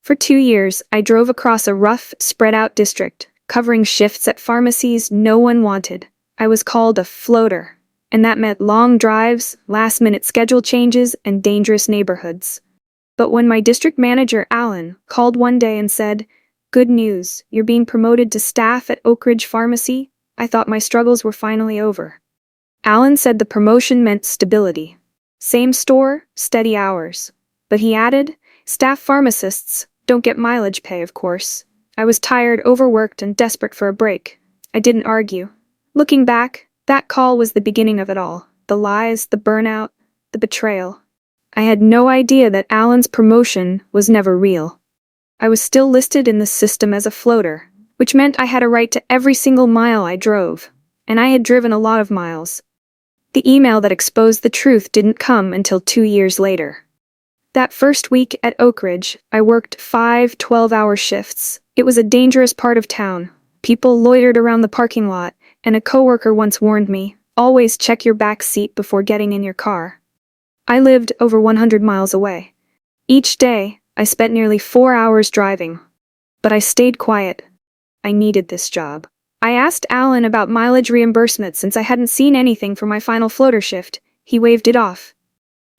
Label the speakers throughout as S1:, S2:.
S1: For 2 years, I drove across a rough, spread-out district, covering shifts at pharmacies no one wanted. I was called a floater, and that meant long drives, last-minute schedule changes, and dangerous neighborhoods. But when my district manager, Alan, called one day and said, "Good news, you're being promoted to staff at Oak Ridge Pharmacy," I thought my struggles were finally over. Alan said the promotion meant stability. Same store, steady hours. But he added, "Staff pharmacists don't get mileage pay, of course." I was tired, overworked, and desperate for a break. I didn't argue. Looking back, that call was the beginning of it all. The lies, the burnout, the betrayal. I had no idea that Alan's promotion was never real. I was still listed in the system as a floater, which meant I had a right to every single mile I drove. And I had driven a lot of miles. The email that exposed the truth didn't come until 2 years later. That first week at Oak Ridge, I worked 5 12-hour shifts. It was a dangerous part of town. People loitered around the parking lot, and a coworker once warned me, "Always check your back seat before getting in your car." I lived over 100 miles away. Each day, I spent nearly 4 hours driving. But I stayed quiet. I needed this job. I asked Alan about mileage reimbursement since I hadn't seen anything for my final floater shift. He waved it off.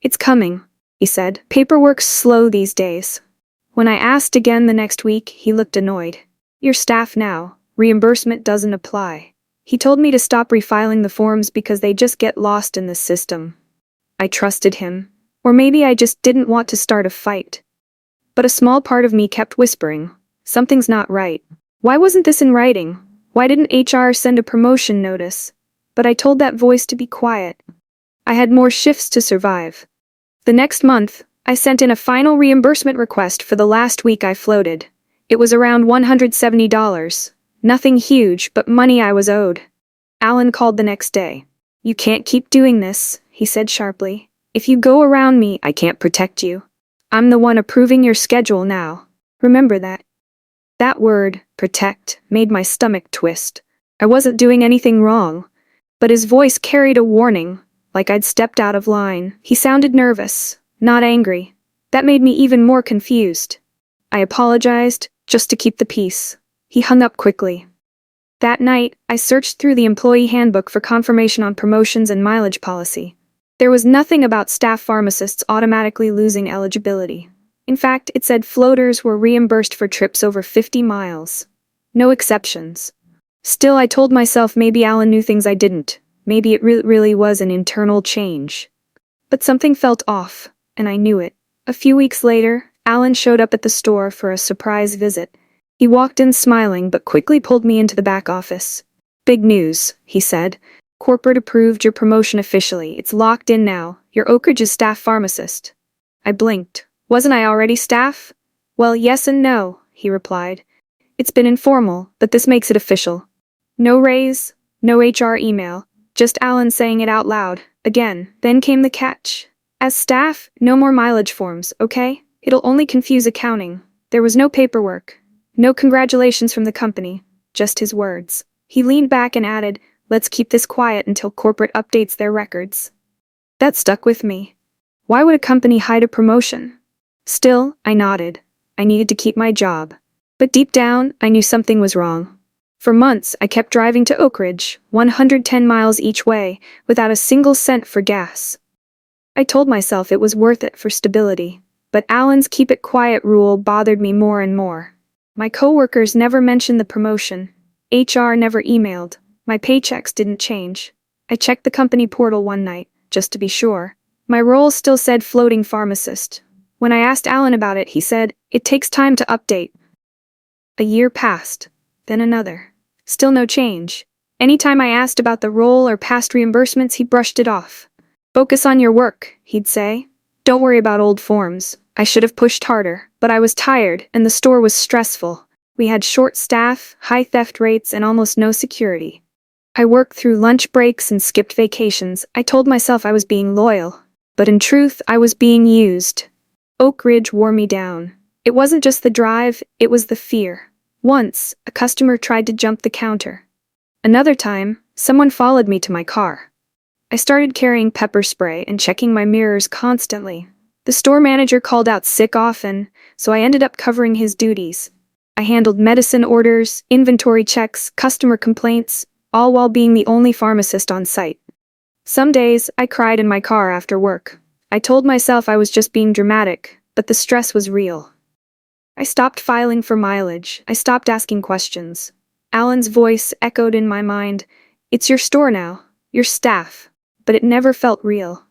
S1: "It's coming," he said. "Paperwork's slow these days." When I asked again the next week, he looked annoyed. "You're staff now. Reimbursement doesn't apply." He told me to stop refiling the forms because they just get lost in the system. I trusted him. Or maybe I just didn't want to start a fight. But a small part of me kept whispering, "Something's not right. Why wasn't this in writing? Why didn't HR send a promotion notice?" But I told that voice to be quiet. I had more shifts to survive. The next month, I sent in a final reimbursement request for the last week I floated. It was around $170. Nothing huge, but money I was owed. Alan called the next day. "You can't keep doing this," he said sharply. "If you go around me, I can't protect you. I'm the one approving your schedule now. Remember that." That word, protect, made my stomach twist. I wasn't doing anything wrong. But his voice carried a warning, like I'd stepped out of line. He sounded nervous, not angry. That made me even more confused. I apologized, just to keep the peace. He hung up quickly. That night, I searched through the employee handbook for confirmation on promotions and mileage policy. There was nothing about staff pharmacists automatically losing eligibility. In fact, it said floaters were reimbursed for trips over 50 miles. No exceptions. Still, I told myself maybe Alan knew things I didn't. Maybe it really was an internal change. But something felt off, and I knew it. A few weeks later, Alan showed up at the store for a surprise visit. He walked in smiling but quickly pulled me into the back office. "Big news," he said. "Corporate approved your promotion officially. It's locked in now. You're Oak Ridge's staff pharmacist." I blinked. Wasn't I already staff? "Well, yes and no," he replied. "It's been informal, but this makes it official." No raise, no HR email, just Alan saying it out loud. Again, then came the catch. "As staff, no more mileage forms, okay? It'll only confuse accounting." There was no paperwork. No congratulations from the company. Just his words. He leaned back and added, "Let's keep this quiet until corporate updates their records." That stuck with me. Why would a company hide a promotion? Still, I nodded. I needed to keep my job. But deep down, I knew something was wrong. For months, I kept driving to Oak Ridge, 110 miles each way, without a single cent for gas. I told myself it was worth it for stability. But Alan's keep it quiet rule bothered me more and more. My coworkers never mentioned the promotion. HR never emailed. My paychecks didn't change. I checked the company portal one night, just to be sure. My role still said floating pharmacist. When I asked Alan about it, he said, "It takes time to update." A year passed, then another. Still no change. Anytime I asked about the role or past reimbursements, he brushed it off. "Focus on your work," he'd say. "Don't worry about old forms." I should have pushed harder, but I was tired, and the store was stressful. We had short staff, high theft rates, and almost no security. I worked through lunch breaks and skipped vacations. I told myself I was being loyal, but in truth, I was being used. Oak Ridge wore me down. It wasn't just the drive, it was the fear. Once, a customer tried to jump the counter. Another time, someone followed me to my car. I started carrying pepper spray and checking my mirrors constantly. The store manager called out sick often, so I ended up covering his duties. I handled medicine orders, inventory checks, customer complaints, all while being the only pharmacist on site. Some days, I cried in my car after work. I told myself I was just being dramatic, but the stress was real. I stopped filing for mileage. I stopped asking questions. Alan's voice echoed in my mind. It's your store now, your staff. But it never felt real.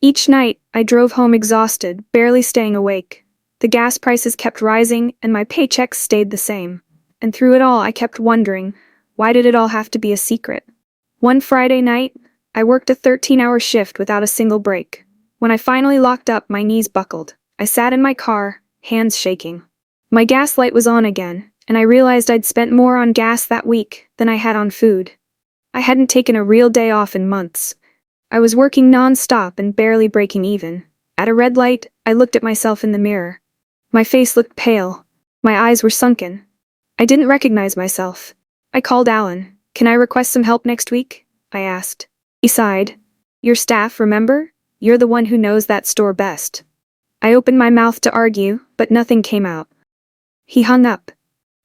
S1: Each night, I drove home exhausted, barely staying awake. The gas prices kept rising, and my paychecks stayed the same. And through it all, I kept wondering, why did it all have to be a secret? One Friday night, I worked a 13-hour shift without a single break. When I finally locked up, my knees buckled. I sat in my car, hands shaking. My gas light was on again, and I realized I'd spent more on gas that week than I had on food. I hadn't taken a real day off in months. I was working non-stop and barely breaking even. At a red light, I looked at myself in the mirror. My face looked pale. My eyes were sunken. I didn't recognize myself. I called Alan. Can I request some help next week? I asked. He sighed. Your staff, remember? You're the one who knows that store best. I opened my mouth to argue, but nothing came out. He hung up.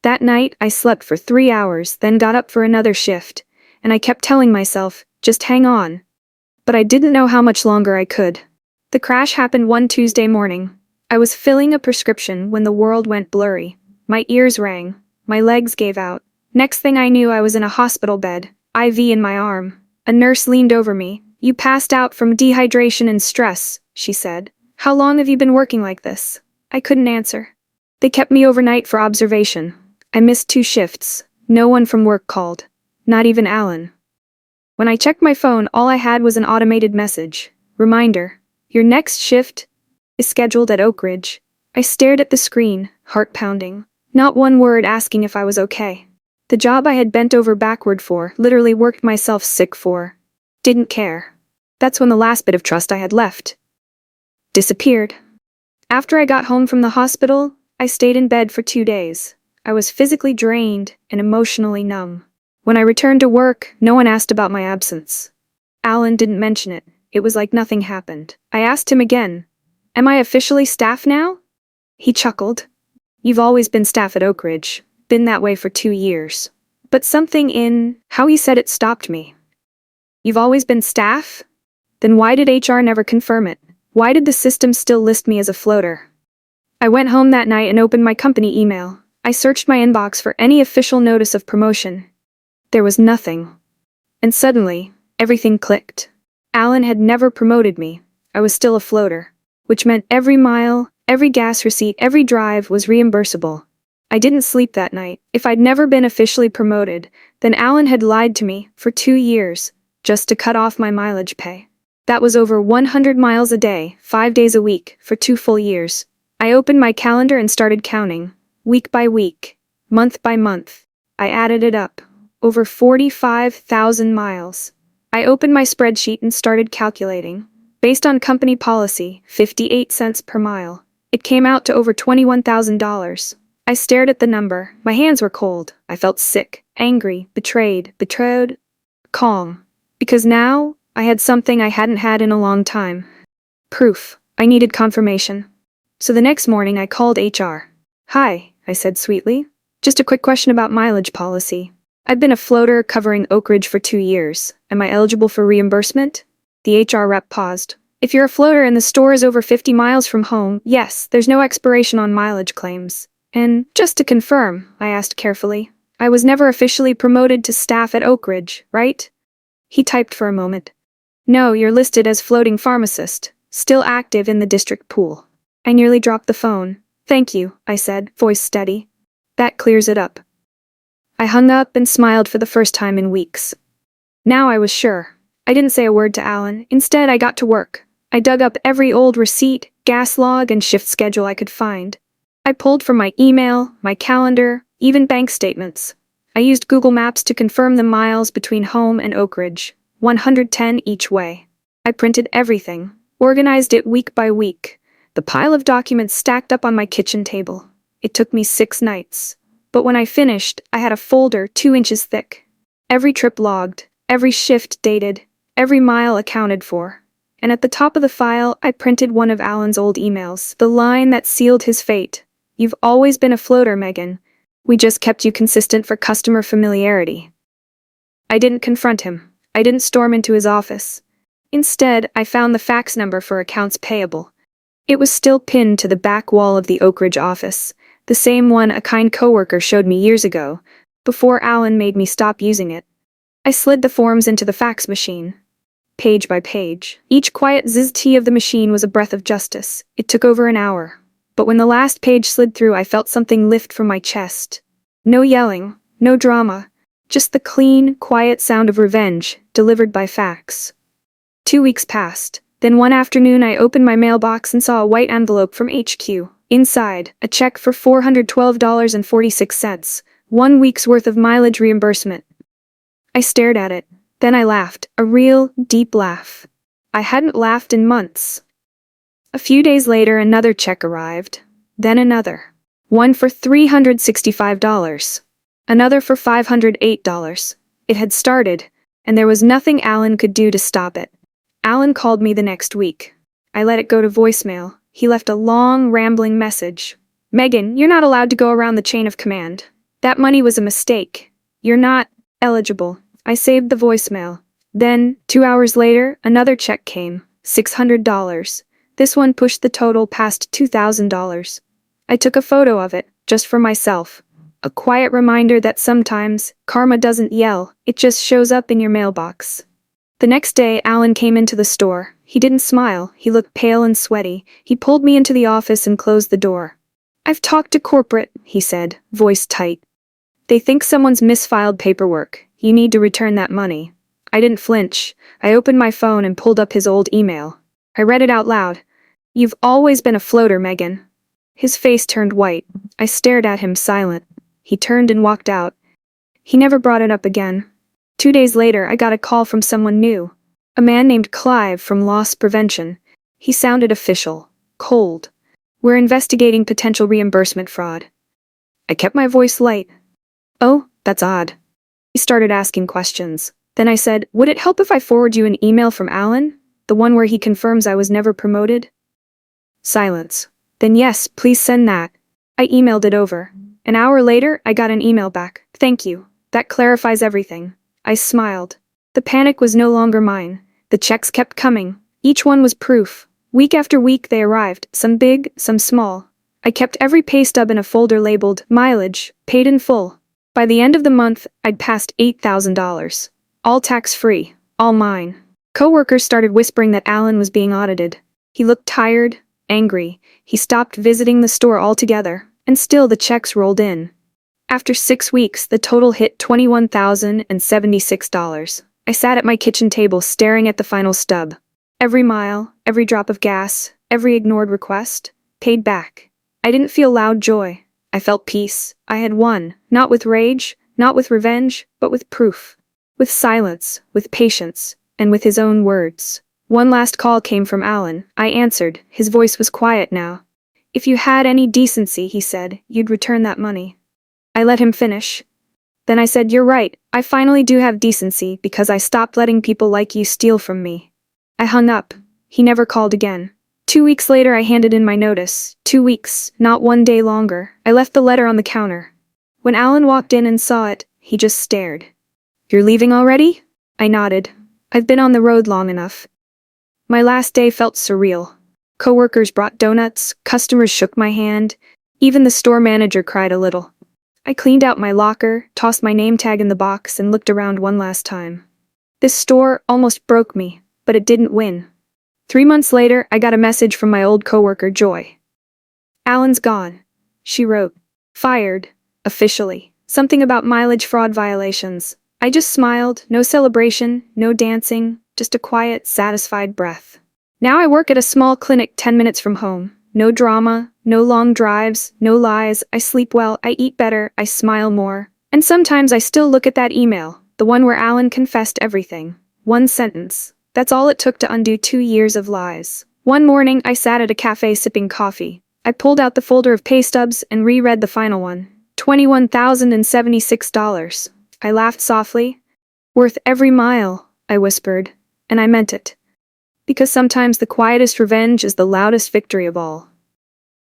S1: That night, I slept for 3 hours, then got up for another shift, and I kept telling myself, just hang on. But I didn't know how much longer I could. The crash happened one Tuesday morning. I was filling a prescription when the world went blurry. My ears rang. My legs gave out. Next thing I knew, I was in a hospital bed, IV in my arm. A nurse leaned over me. You passed out from dehydration and stress, she said. How long have you been working like this? I couldn't answer. They kept me overnight for observation. I missed 2 shifts. No one from work called. Not even Alan. When I checked my phone, all I had was an automated message. Reminder. Your next shift is scheduled at Oak Ridge. I stared at the screen, heart pounding. Not one word asking if I was okay. The job I had bent over backward for, literally worked myself sick for. Didn't care. That's when the last bit of trust I had left disappeared. After I got home from the hospital, I stayed in bed for 2 days. I was physically drained and emotionally numb. When I returned to work, no one asked about my absence. Alan didn't mention it. It was like nothing happened. I asked him again, am I officially staff now? He chuckled. You've always been staff at Oak Ridge. Been that way for 2 years. But something in how he said it stopped me. You've always been staff? Then why did HR never confirm it? Why did the system still list me as a floater? I went home that night and opened my company email. I searched my inbox for any official notice of promotion. There was nothing. And suddenly, everything clicked. Alan had never promoted me. I was still a floater, which meant every mile, every gas receipt, every drive was reimbursable. I didn't sleep that night. If I'd never been officially promoted, then Alan had lied to me for 2 years, just to cut off my mileage pay. That was over 100 miles a day, 5 days a week, for 2 full years. I opened my calendar and started counting. Week by week, month by month. I added it up. Over 45,000 miles. I opened my spreadsheet and started calculating. Based on company policy, 58 cents per mile. It came out to over $21,000. I stared at the number. My hands were cold. I felt sick, angry, betrayed, calm. Because now, I had something I hadn't had in a long time. Proof. I needed confirmation. So the next morning I called HR. Hi, I said sweetly. Just a quick question about mileage policy. I've been a floater covering Oak Ridge for 2 years. Am I eligible for reimbursement? The HR rep paused. If you're a floater and the store is over 50 miles from home, yes, there's no expiration on mileage claims. And just to confirm, I asked carefully, I was never officially promoted to staff at Oak Ridge, right? He typed for a moment. No, you're listed as floating pharmacist, still active in the district pool. I nearly dropped the phone. Thank you, I said, voice steady. That clears it up. I hung up and smiled for the first time in weeks. Now I was sure. I didn't say a word to Alan. Instead, I got to work. I dug up every old receipt, gas log, and shift schedule I could find. I pulled from my email, my calendar, even bank statements. I used Google Maps to confirm the miles between home and Oak Ridge, 110 each way. I printed everything, organized it week by week. The pile of documents stacked up on my kitchen table. It took me 6 nights. But when I finished, I had a folder 2 inches thick. Every trip logged, every shift dated, every mile accounted for. and at the top of the file, I printed one of Alan's old emails, the line that sealed his fate. "You've always been a floater, Megan. We just kept you consistent for customer familiarity." I didn't confront him. I didn't storm into his office. Instead, I found the fax number for accounts payable. It was still pinned to the back wall of the Oak Ridge office, the same one a kind coworker showed me years ago, before Alan made me stop using it. I slid the forms into the fax machine, page by page. Each quiet zzz of the machine was a breath of justice. It took over an hour. But when the last page slid through, I felt something lift from my chest. No yelling, no drama, just the clean, quiet sound of revenge, delivered by fax. 2 weeks passed. Then one afternoon I opened my mailbox and saw a white envelope from HQ. Inside, a check for $412.46, 1 week's worth of mileage reimbursement. I stared at it. Then I laughed, a real, deep laugh. I hadn't laughed in months. A few days later, another check arrived. Then another. One for $365. Another for $508. It had started, and there was nothing Alan could do to stop it. Alan called me the next week. I let it go to voicemail. He left a long, rambling message. "Megan, you're not allowed to go around the chain of command. That money was a mistake. You're not eligible." I saved the voicemail. Then, 2 hours later, another check came. $600. This one pushed the total past $2,000. I took a photo of it, just for myself. A quiet reminder that sometimes, karma doesn't yell, it just shows up in your mailbox. The next day, Alan came into the store. He didn't smile. He looked pale and sweaty. He pulled me into the office and closed the door. "I've talked to corporate," he said, voice tight. "They think someone's misfiled paperwork. You need to return that money." I didn't flinch. I opened my phone and pulled up his old email. I read it out loud. "You've always been a floater, Megan." His face turned white. I stared at him, silent. He turned and walked out. He never brought it up again. 2 days later, I got a call from someone new. A man named Clive from Loss Prevention. He sounded official, cold. "We're investigating potential reimbursement fraud." I kept my voice light. "Oh, that's odd." He started asking questions. Then I said, "Would it help if I forward you an email from Alan? The one where he confirms I was never promoted?" Silence. "Then yes, please send that." I emailed it over. An hour later, I got an email back. "Thank you. That clarifies everything." I smiled. The panic was no longer mine. The checks kept coming. Each one was proof. Week after week they arrived, some big, some small. I kept every pay stub in a folder labeled mileage, paid in full. By the end of the month, I'd passed $8,000. All tax-free, all mine. Coworkers started whispering that Alan was being audited. He looked tired, angry. He stopped visiting the store altogether, and still the checks rolled in. After 6 weeks, the total hit $21,076. I sat at my kitchen table staring at the final stub. Every mile, every drop of gas, every ignored request, paid back. I didn't feel loud joy. I felt peace. I had won, not with rage, not with revenge, but with proof. With silence, with patience, and with his own words. One last call came from Alan. I answered. His voice was quiet now. "If you had any decency," he said, "you'd return that money." I let him finish. Then I said, "You're right. I finally do have decency because I stopped letting people like you steal from me." I hung up. He never called again. 2 weeks later, I handed in my notice. 2 weeks, not 1 day longer. I left the letter on the counter. When Alan walked in and saw it, he just stared. "You're leaving already?" I nodded. "I've been on the road long enough." My last day felt surreal. Coworkers brought donuts, customers shook my hand. Even the store manager cried a little. I cleaned out my locker, tossed my name tag in the box, and looked around one last time. This store almost broke me, but it didn't win. 3 months later, I got a message from my old coworker, Joy. "Alan's gone," she wrote. "Fired. Officially. Something about mileage fraud violations." I just smiled, no celebration, no dancing, just a quiet, satisfied breath. Now I work at a small clinic 10 minutes from home. No drama, no long drives, no lies. I sleep well, I eat better, I smile more. And sometimes I still look at that email, the one where Alan confessed everything. One sentence. That's all it took to undo 2 years of lies. One morning, I sat at a cafe sipping coffee. I pulled out the folder of pay stubs and reread the final one. $21,076. I laughed softly. "Worth every mile," I whispered. And I meant it. Because sometimes the quietest revenge is the loudest victory of all.